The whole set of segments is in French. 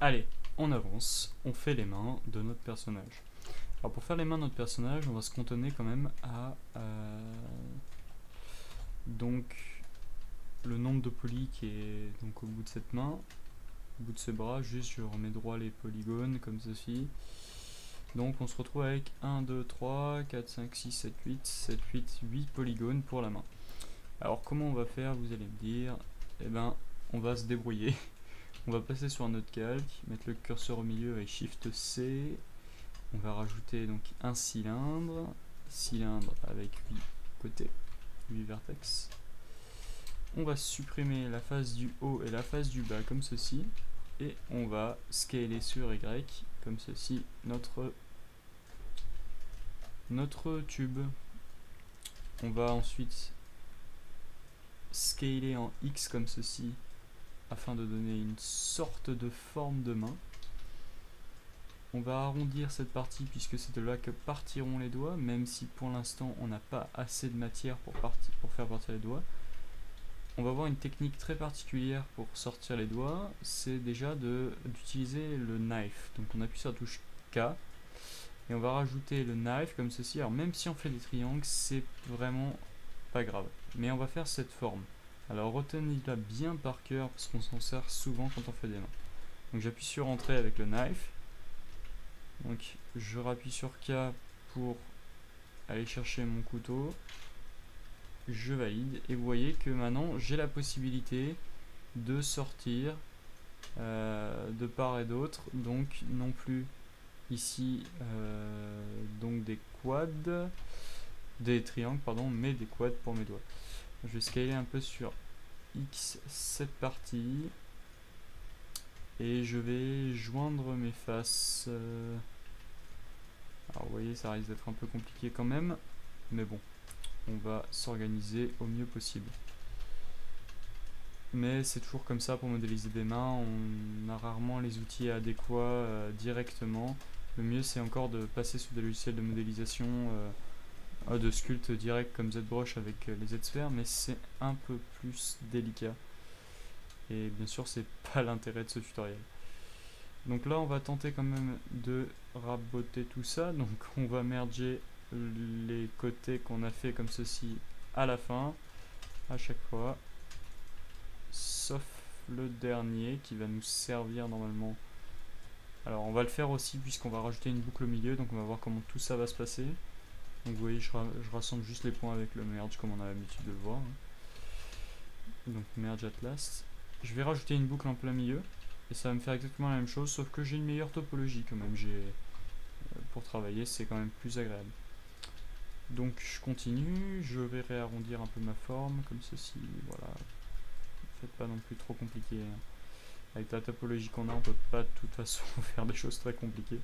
Allez, on avance, on fait les mains de notre personnage. Alors pour faire les mains de notre personnage, on va se cantonner quand même à donc le nombre de polis qui est donc au bout de cette main, au bout de ce bras. Juste je remets droit les polygones comme ceci. Donc on se retrouve avec 1, 2, 3, 4, 5, 6, 7, 8, 7, 8, 8 polygones pour la main. Alors comment on va faire, vous allez me dire? Eh ben on va se débrouiller. On va passer sur un autre calque, mettre le curseur au milieu avec Shift C. On va rajouter donc un cylindre avec 8 côtés, 8 vertex. On va supprimer la face du haut et la face du bas comme ceci. Et on va scaler sur Y comme ceci notre tube. On va ensuite scaler en X comme ceci afin de donner une sorte de forme de main. On va arrondir cette partie puisque c'est de là que partiront les doigts, même si pour l'instant on n'a pas assez de matière pour faire partir les doigts. On va voir une technique très particulière pour sortir les doigts, c'est déjà d'utiliser le knife. Donc on appuie sur la touche K et on va rajouter le knife comme ceci. Alors même si on fait des triangles, c'est vraiment pas grave. Mais on va faire cette forme. Alors retenez-la bien par cœur parce qu'on s'en sert souvent quand on fait des mains. Donc j'appuie sur Entrée avec le knife. Donc je rappuie sur K pour aller chercher mon couteau. Je valide et vous voyez que maintenant j'ai la possibilité de sortir de part et d'autre. Donc non plus ici donc des quads, des triangles pardon, mais des quads pour mes doigts. Je vais scaler un peu sur X cette partie et je vais joindre mes faces. Alors vous voyez, ça risque d'être un peu compliqué quand même, mais bon, on va s'organiser au mieux possible. Mais c'est toujours comme ça pour modéliser des mains, on a rarement les outils adéquats directement. Le mieux c'est encore de passer sur des logiciels de modélisation de sculpte direct comme ZBrush avec les Z-sphères, mais c'est un peu plus délicat. Et bien sûr c'est pas l'intérêt de ce tutoriel. Donc là on va tenter quand même de raboter tout ça. Donc on va merger les côtés qu'on a fait comme ceci à la fin, à chaque fois. Sauf le dernier qui va nous servir normalement. Alors on va le faire aussi puisqu'on va rajouter une boucle au milieu. Donc on va voir comment tout ça va se passer. Donc vous voyez je rassemble juste les points avec le merge comme on a l'habitude de le voir. Donc merge at last. Je vais rajouter une boucle en plein milieu. Et ça va me faire exactement la même chose, sauf que j'ai une meilleure topologie quand même. Pour travailler, c'est quand même plus agréable. Donc je continue, je vais réarrondir un peu ma forme, comme ceci, voilà. Faites pas non plus trop compliqué. Avec la topologie qu'on a, on peut pas de toute façon faire des choses très compliquées.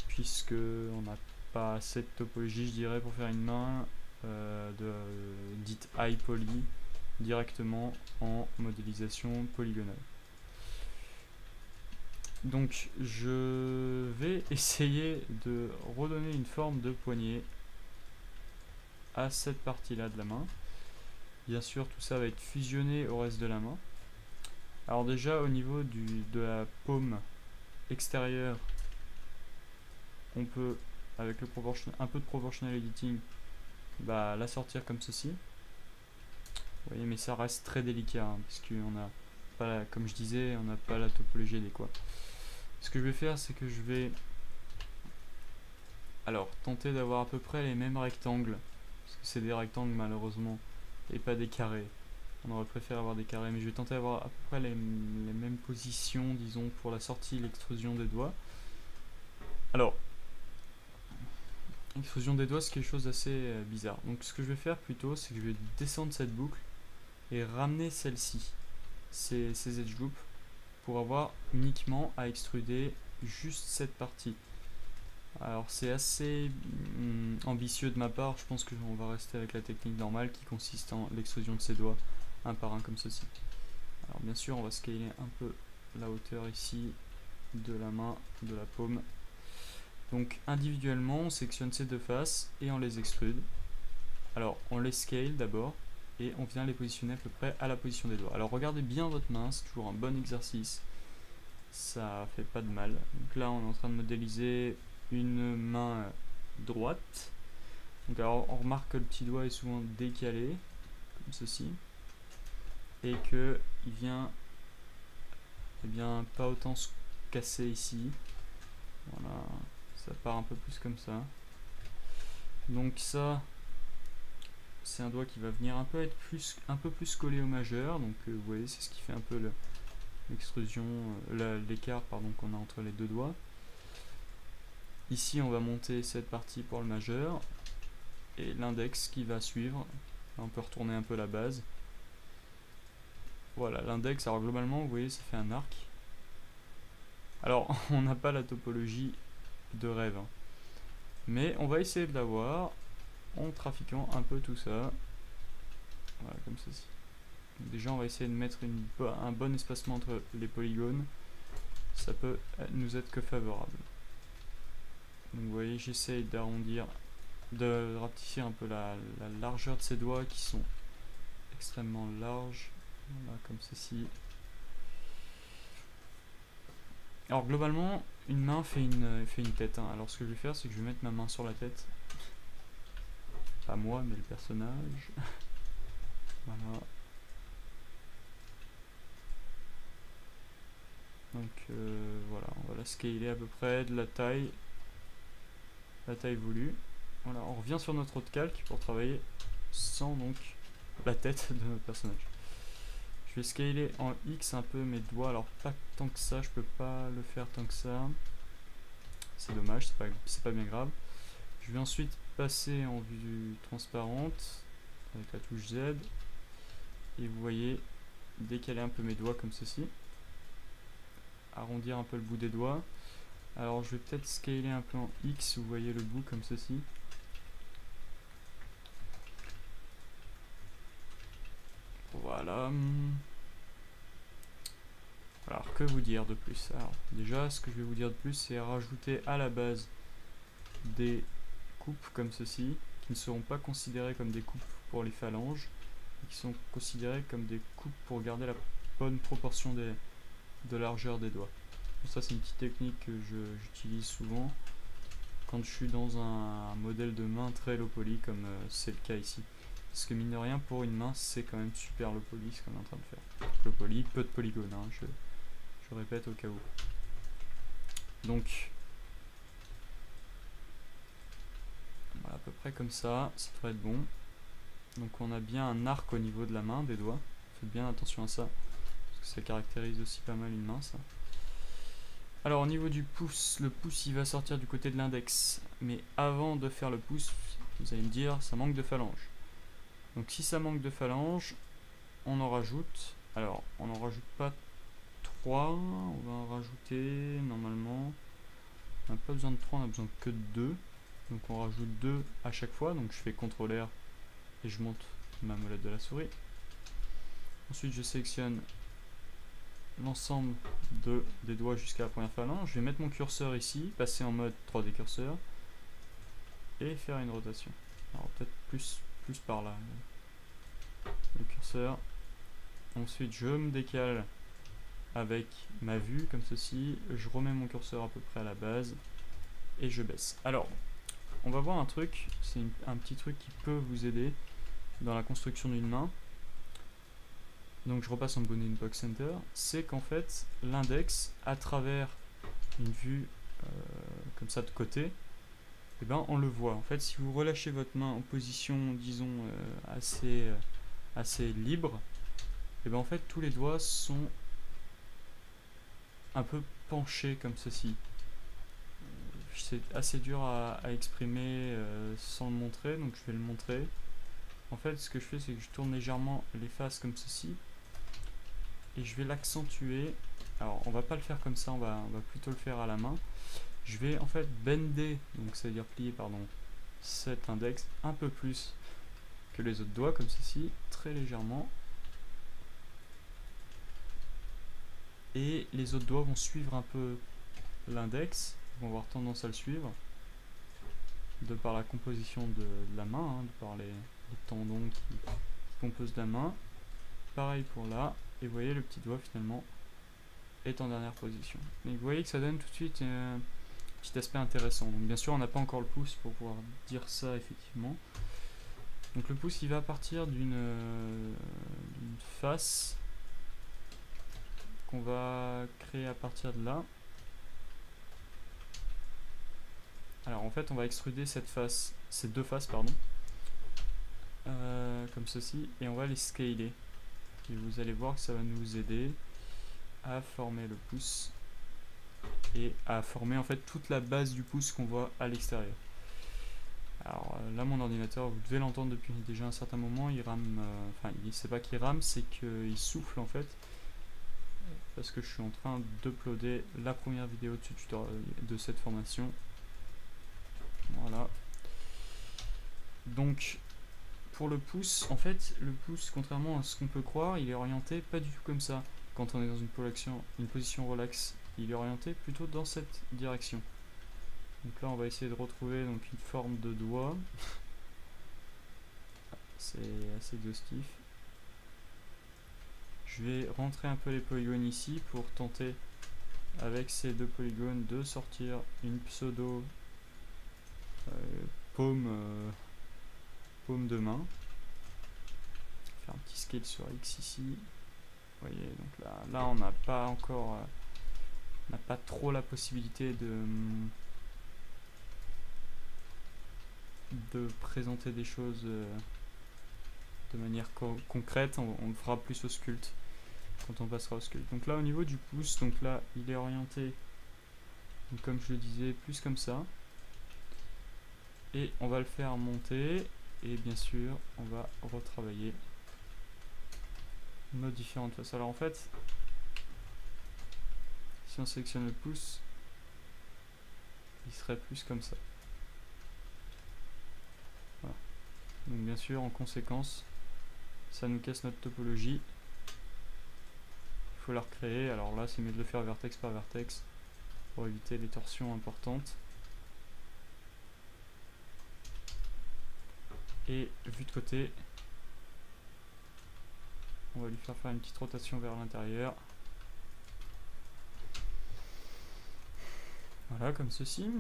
Puisque on n'a pas assez de topologie, je dirais, pour faire une main dite high poly directement en modélisation polygonale. Donc je vais essayer de redonner une forme de poignet à cette partie là de la main. Bien sûr tout ça va être fusionné au reste de la main. Alors déjà au niveau de la paume extérieure, on peut avec un peu de proportional editing la sortir comme ceci. Vous voyez, mais ça reste très délicat hein, parce qu'on a pas, comme je disais, on n'a pas la topologie adéquate. Ce que je vais faire, c'est que je vais tenter d'avoir à peu près les mêmes rectangles, parce que c'est des rectangles malheureusement, et pas des carrés. On aurait préféré avoir des carrés, mais je vais tenter d'avoir à peu près les mêmes positions, disons, pour la sortie et l'extrusion des doigts. Alors, l'extrusion des doigts, c'est quelque chose d'assez bizarre. Donc ce que je vais faire plutôt, c'est que je vais descendre cette boucle et ramener celle-ci, ces edge loops, pour avoir uniquement à extruder juste cette partie. Alors c'est assez ambitieux de ma part, je pense qu'on va rester avec la technique normale qui consiste en l'extrusion de ses doigts un par un comme ceci. Alors bien sûr on va scaler un peu la hauteur ici de la main, de la paume. Donc individuellement on sectionne ces deux faces et on les extrude. Alors on les scale d'abord et on vient les positionner à peu près à la position des doigts. Alors regardez bien votre main, c'est toujours un bon exercice. ça fait pas de mal. Donc là on est en train de modéliser une main droite. Donc alors on remarque que le petit doigt est souvent décalé, comme ceci, et que il vient, eh bien, pas autant se casser ici. Voilà, ça part un peu plus comme ça. Donc ça, c'est un doigt qui va venir un peu plus collé au majeur. Donc vous voyez, c'est ce qui fait un peu l'extrusion, l'écart pardon qu'on a entre les deux doigts. Ici, on va monter cette partie pour le majeur et l'index qui va suivre. Là, on peut retourner un peu la base. Voilà, l'index. Alors globalement, vous voyez, ça fait un arc. Alors, on n'a pas la topologie de rêve, hein. Mais on va essayer de l'avoir en trafiquant un peu tout ça. Voilà, comme ceci. Donc déjà, on va essayer de mettre un bon espacement entre les polygones. Ça peut nous être que favorable. Donc vous voyez, j'essaye d'arrondir, de rapetisser un peu la largeur de ces doigts qui sont extrêmement larges. Voilà, comme ceci. Alors globalement, une main fait une tête, hein. Alors ce que je vais faire, c'est que je vais mettre ma main sur la tête. Pas moi, mais le personnage. Voilà. Donc voilà, on va la scaler à peu près de la taille voulue. Voilà, on revient sur notre autre calque pour travailler sans donc la tête de notre personnage. Je vais scaler en X un peu mes doigts, alors pas tant que ça, je peux pas le faire tant que ça. C'est dommage, c'est pas bien grave. Je vais ensuite passer en vue transparente avec la touche Z. Et vous voyez, décaler un peu mes doigts comme ceci. Arrondir un peu le bout des doigts. Alors je vais peut-être scaler un peu en X, vous voyez le bout comme ceci. Voilà. Alors que vous dire de plus? Alors déjà ce que je vais vous dire de plus, c'est rajouter à la base des coupes comme ceci, qui ne seront pas considérées comme des coupes pour les phalanges, et qui sont considérées comme des coupes pour garder la bonne proportion de largeur des doigts. Ça c'est une petite technique que j'utilise souvent quand je suis dans un modèle de main très low poly comme c'est le cas ici. Parce que mine de rien, pour une main, c'est quand même super low poly ce qu'on est en train de faire. Low poly, peu de polygones, hein, je répète au cas où. Donc, voilà, à peu près comme ça devrait être bon. Donc on a bien un arc au niveau de la main, des doigts. Faites bien attention à ça, parce que ça caractérise aussi pas mal une main, ça. Alors au niveau du pouce, le pouce il va sortir du côté de l'index. Mais avant de faire le pouce, vous allez me dire, ça manque de phalange. Donc si ça manque de phalange, on en rajoute. Alors on n'en rajoute pas 3, on va en rajouter normalement. On n'a pas besoin de 3, on a besoin que de 2. Donc on rajoute 2 à chaque fois. Donc je fais CTRL R et je monte ma molette de la souris. Ensuite je sélectionne l'ensemble des doigts jusqu'à la première phalange. Je vais mettre mon curseur ici, passer en mode 3D curseur et faire une rotation. Alors peut-être plus par là. Le curseur. Ensuite je me décale avec ma vue comme ceci. Je remets mon curseur à peu près à la base et je baisse. Alors on va voir un truc, c'est un petit truc qui peut vous aider dans la construction d'une main. Donc je repasse en Bounding Box Center, c'est qu'en fait l'index à travers une vue comme ça de côté, et ben on le voit. En fait si vous relâchez votre main en position disons assez libre, et ben en fait tous les doigts sont un peu penchés comme ceci. C'est assez dur à exprimer sans le montrer, donc je vais le montrer. En fait ce que je fais c'est que je tourne légèrement les faces comme ceci et je vais l'accentuer. Alors on va pas le faire comme ça, on va plutôt le faire à la main. Je vais en fait bender, donc ça veut dire plier pardon, cet index un peu plus que les autres doigts comme ceci, très légèrement. Et les autres doigts vont suivre un peu l'index, vont avoir tendance à le suivre de par la composition de la main, hein, de par les tendons qui composent la main. Pareil pour là, et vous voyez le petit doigt finalement est en dernière position. Et vous voyez que ça donne tout de suite un petit aspect intéressant. Donc bien sûr on n'a pas encore le pouce pour pouvoir dire ça effectivement. Donc le pouce il va partir d'une face qu'on va créer à partir de là. Alors en fait on va extruder cette face, ces deux faces pardon, comme ceci, et on va les scaler. Et vous allez voir que ça va nous aider à former le pouce et à former en fait toute la base du pouce qu'on voit à l'extérieur. Alors là mon ordinateur, vous devez l'entendre depuis déjà un certain moment, il rame, enfin c'est pas qu'il rame, c'est qu'il souffle en fait, parce que je suis en train d'uploader la première vidéo de cette formation. Voilà. Donc pour le pouce, en fait le pouce, contrairement à ce qu'on peut croire, il est orienté pas du tout comme ça. Quand on est dans une position relaxe, il est orienté plutôt dans cette direction. Donc là on va essayer de retrouver donc une forme de doigt. C'est assez exhaustif. Je vais rentrer un peu les polygones ici pour tenter avec ces deux polygones de sortir une pseudo paume de main. Faire un petit scale sur X ici. Vous voyez, donc là on n'a pas encore, on n'a pas trop la possibilité de présenter des choses de manière concrète. On le fera plus au sculpte quand on passera au sculpte. Donc là au niveau du pouce, donc là il est orienté, donc comme je le disais, plus comme ça. Et on va le faire monter, et bien sûr on va retravailler nos différentes faces. Alors en fait, si on sélectionne le pouce, il serait plus comme ça. Voilà. Donc bien sûr en conséquence, ça nous casse notre topologie. Il faut la recréer. Alors là c'est mieux de le faire vertex par vertex pour éviter les torsions importantes. Et vu de côté, on va lui faire une petite rotation vers l'intérieur. Voilà, comme ceci.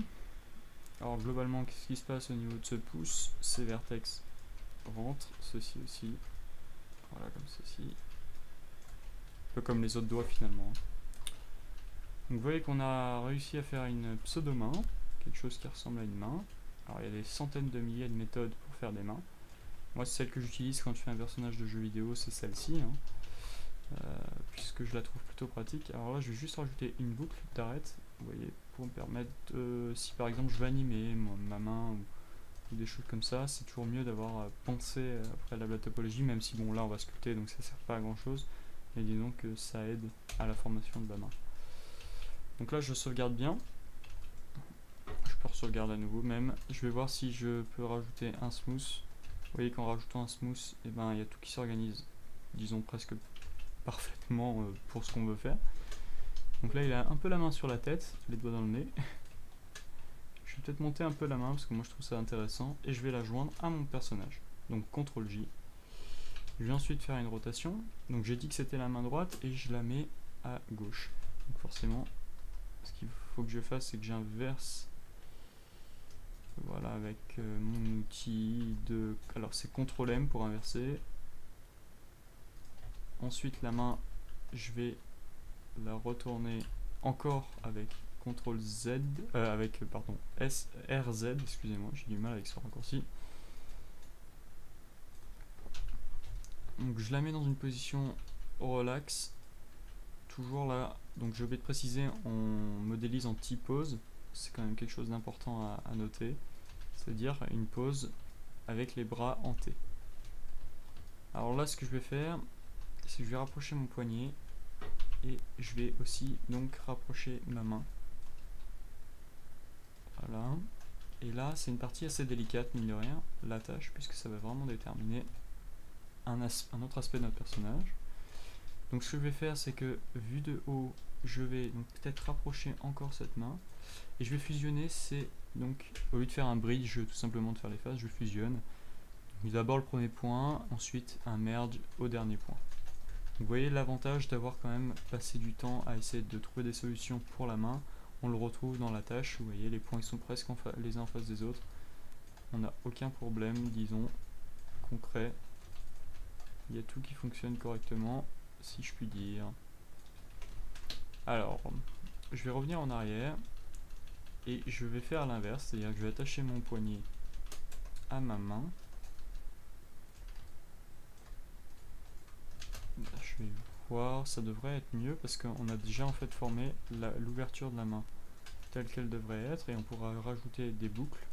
Alors globalement, qu'est-ce qui se passe au niveau de ce pouce? Ces vertex rentrent, ceci aussi. Voilà, comme ceci. Un peu comme les autres doigts finalement. Donc vous voyez qu'on a réussi à faire une pseudo-main, quelque chose qui ressemble à une main. Alors il y a des centaines de milliers de méthodes pour faire des mains. Moi c'est celle que j'utilise quand je fais un personnage de jeu vidéo, c'est celle-ci, hein, puisque je la trouve plutôt pratique. Alors là je vais juste rajouter une boucle d'arrête, vous voyez, pour me permettre, si par exemple je veux animer ma main ou des choses comme ça, c'est toujours mieux d'avoir pensé après la topologie, même si bon là on va sculpter donc ça sert pas à grand chose, mais disons que ça aide à la formation de la main. Donc là je sauvegarde bien, je peux sauvegarder à nouveau même, je vais voir si je peux rajouter un smooth. Vous voyez qu'en rajoutant un smooth, et ben, il y a tout qui s'organise, disons presque parfaitement pour ce qu'on veut faire. Donc là il a un peu la main sur la tête, les doigts dans le nez. Je vais peut-être monter un peu la main parce que moi je trouve ça intéressant, et je vais la joindre à mon personnage. Donc CTRL J. Je vais ensuite faire une rotation, donc j'ai dit que c'était la main droite et je la mets à gauche. Donc forcément, ce qu'il faut que je fasse, c'est que j'inverse. Voilà, avec mon outil de... Alors c'est CTRL M pour inverser. Ensuite la main, je vais la retourner encore avec CTRL Z, pardon, RZ, excusez-moi, j'ai du mal avec ce raccourci. Donc je la mets dans une position relax, toujours là. Donc je vais te préciser, on modélise en T-pose, c'est quand même quelque chose d'important à noter, c'est-à-dire une pose avec les bras en T. Alors là ce que je vais faire, c'est que je vais rapprocher mon poignet et je vais aussi donc rapprocher ma main. Voilà. Et là c'est une partie assez délicate mine de rien, la tâche, puisque ça va vraiment déterminer un autre aspect de notre personnage. Donc ce que je vais faire, c'est que vu de haut, je vais donc peut-être rapprocher encore cette main et je vais fusionner donc au lieu de faire un bridge tout simplement de faire les faces, je fusionne. D'abord le premier point, ensuite un merge au dernier point. Vous voyez l'avantage d'avoir quand même passé du temps à essayer de trouver des solutions pour la main. On le retrouve dans la tâche, vous voyez les points sont presque les uns en face des autres. On n'a aucun problème, disons, concret. Il y a tout qui fonctionne correctement, si je puis dire. Alors, je vais revenir en arrière et je vais faire l'inverse, c'est-à-dire que je vais attacher mon poignet à ma main. Je vais voir, ça devrait être mieux parce qu'on a déjà en fait formé l'ouverture de la main telle qu'elle devrait être et on pourra rajouter des boucles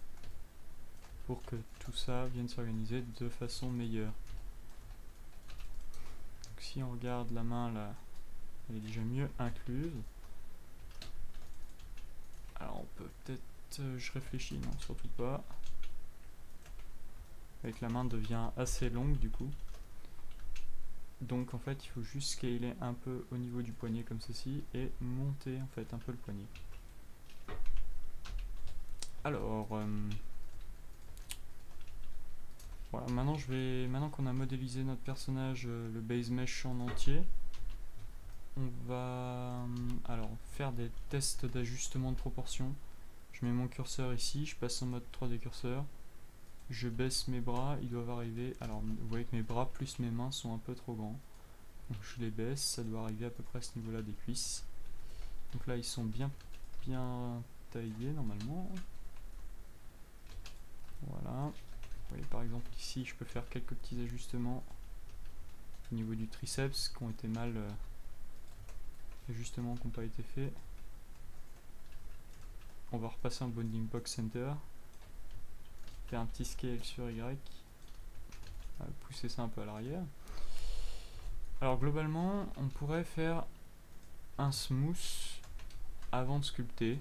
pour que tout ça vienne s'organiser de façon meilleure. Donc si on regarde la main là, elle est déjà mieux incluse. Alors on peut peut-être, je réfléchis, non surtout pas. Avec la main devient assez longue du coup. Donc en fait il faut juste scaler un peu au niveau du poignet comme ceci et monter en fait un peu le poignet. Alors voilà, maintenant qu'on a modélisé notre personnage, le base mesh en entier, on va alors faire des tests d'ajustement de proportion. Je mets mon curseur ici, je passe en mode 3D curseur, je baisse mes bras, ils doivent arriver, alors vous voyez que mes bras plus mes mains sont un peu trop grands, donc je les baisse, ça doit arriver à peu près à ce niveau là des cuisses. Donc là ils sont bien taillés normalement. Voilà, vous voyez par exemple ici je peux faire quelques petits ajustements au niveau du triceps qui ont été mal ajustements qui n'ont pas été faits. On va repasser en bounding box center, faire un petit scale sur Y, pousser ça un peu à l'arrière. Alors globalement on pourrait faire un smooth avant de sculpter.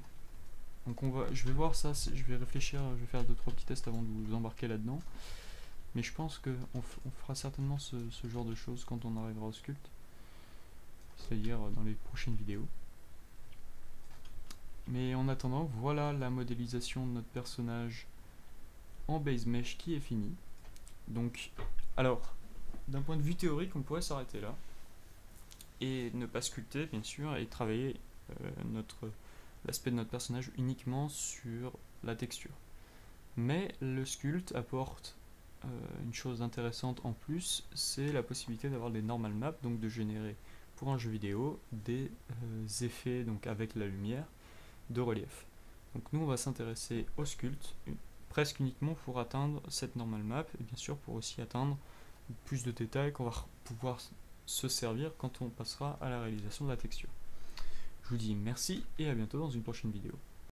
Donc je vais voir ça, je vais réfléchir, je vais faire 2-3 petits tests avant de vous embarquer là-dedans. Mais je pense qu'on fera certainement ce genre de choses quand on arrivera au sculpt. C'est-à-dire dans les prochaines vidéos. Mais en attendant, voilà la modélisation de notre personnage en base mesh qui est finie. Donc, alors, d'un point de vue théorique, on pourrait s'arrêter là. Et ne pas sculpter, bien sûr, et travailler l'aspect de notre personnage uniquement sur la texture. Mais le sculpt apporte une chose intéressante en plus, c'est la possibilité d'avoir des normal maps, donc de générer pour un jeu vidéo des effets donc avec la lumière de relief. Donc nous on va s'intéresser au sculpt presque uniquement pour atteindre cette normal map et bien sûr pour aussi atteindre plus de détails qu'on va pouvoir se servir quand on passera à la réalisation de la texture. Je vous dis merci et à bientôt dans une prochaine vidéo.